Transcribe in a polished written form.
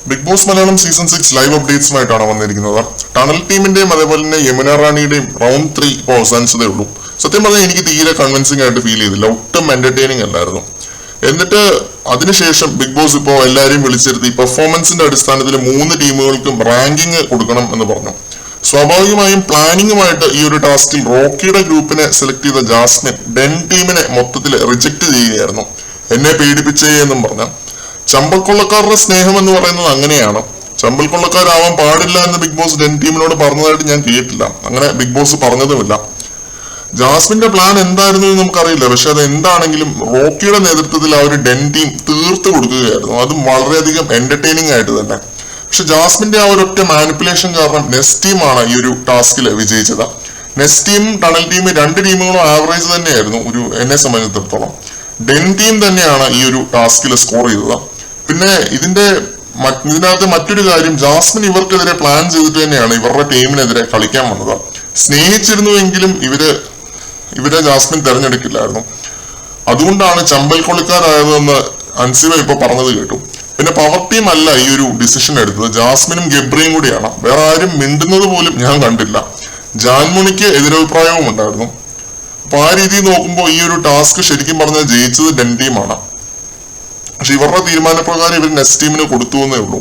Big Boss Malayalam season 6 live അപ്ഡേറ്റ്സുമായിട്ടാണ് വന്നിരിക്കുന്നത്. Tunnel ടീമിന്റെയും അതേപോലെ തന്നെ യമുന റാണിയുടെയും റൗണ്ട് 3 ഇപ്പോൾ അവസാനിച്ചതേ ഉള്ളൂ. സത്യം പറഞ്ഞാൽ എനിക്ക് തീരെ കൺവിൻസിംഗ് ആയിട്ട് ഫീൽ ചെയ്തില്ല, ഒട്ടും എന്റർടൈനിങ് അല്ലായിരുന്നു. എന്നിട്ട് അതിനുശേഷം ബിഗ് ബോസ് ഇപ്പോൾ എല്ലാവരെയും വിളിച്ചിരുത്തി പെർഫോമൻസിന്റെ അടിസ്ഥാനത്തിൽ 3 ടീമുകൾക്കും റാങ്കിങ് കൊടുക്കണം എന്ന് പറഞ്ഞു. സ്വാഭാവികമായും പ്ലാനിങ്ങുമായിട്ട് ഈ ഒരു ടാസ്കിൽ റോക്കിയുടെ ഗ്രൂപ്പിനെ സെലക്ട് ചെയ്ത ജാസ്മിൻ ഡെൻ ടീമിനെ മൊത്തത്തിൽ റിജക്ട് ചെയ്യുകയായിരുന്നു. എന്നെ പേടിപ്പിച്ചേ എന്നും പറഞ്ഞു. ചമ്പൽക്കൊള്ളക്കാരുടെ സ്നേഹം എന്ന് പറയുന്നത് അങ്ങനെയാണ്. ചമ്പൽക്കൊള്ളക്കാരാവാൻ പാടില്ല എന്ന് ബിഗ് ബോസ് ഡെൻ ടീമിനോട് പറഞ്ഞതായിട്ട് ഞാൻ കേട്ടില്ല, അങ്ങനെ ബിഗ് ബോസ് പറഞ്ഞതുമില്ല. ജാസ്മിന്റെ പ്ലാൻ എന്തായിരുന്നു എന്ന് നമുക്കറിയില്ല, പക്ഷെ അത് എന്താണെങ്കിലും റോക്കിയുടെ നേതൃത്വത്തിൽ ആ ഒരു ഡെൻ ടീം തീർത്ത് കൊടുക്കുകയായിരുന്നു, അതും വളരെയധികം എന്റർടൈനിങ് ആയിട്ട് തന്നെ. പക്ഷെ ജാസ്മിന്റെ ആ ഒരൊറ്റ മാനിപ്പുലേഷൻ കാരണം നെസ്റ്റ് ടീമാണ് ഈ ഒരു ടാസ്കിൽ വിജയിച്ചത്. നെസ്റ്റ് ടീമും ടണൽ ടീമും 2 ടീമുകളും ആവറേജ് തന്നെയായിരുന്നു എന്നെ സംബന്ധിച്ചിടത്തോളം. ഡെൻ ടീം തന്നെയാണ് ഈ ഒരു ടാസ്കിൽ സ്കോർ ചെയ്തത്. പിന്നെ ഇതിനകത്ത് മറ്റൊരു കാര്യം, ജാസ്മിൻ ഇവർക്കെതിരെ പ്ലാൻ ചെയ്തിട്ട് തന്നെയാണ് ഇവരുടെ ടീമിനെതിരെ കളിക്കാൻ വന്നത്. സ്നേഹിച്ചിരുന്നുവെങ്കിലും ഇവരെ ജാസ്മിൻ തെരഞ്ഞെടുക്കില്ലായിരുന്നു. അതുകൊണ്ടാണ് ചമ്പൽക്കൊള്ളിക്കാരായതെന്ന് അൻസിബ ഇപ്പൊ പറഞ്ഞത് കേട്ടു. പിന്നെ പവർ ടീം അല്ല ഈ ഒരു ഡിസിഷൻ എടുത്തത്, ജാസ്മിനും ഗബ്രിയും കൂടിയാണ്. വേറെ ആരും മിണ്ടുന്നത് പോലും ഞാൻ കണ്ടില്ല. ജാൻമുണിക്ക് എതിരഭിപ്രായവും ഉണ്ടായിരുന്നു. അപ്പൊ ആ രീതിയിൽ നോക്കുമ്പോൾ ഈ ഒരു ടാസ്ക് ശരിക്കും പറഞ്ഞാൽ ജയിച്ചത് ഡെൻ ടീമാണ്. പക്ഷെ ഇവരുടെ തീരുമാനപ്രകാരം ഇവർ നെക്സ്റ്റ് ടീമിന് കൊടുത്തു എന്നേ ഉള്ളൂ.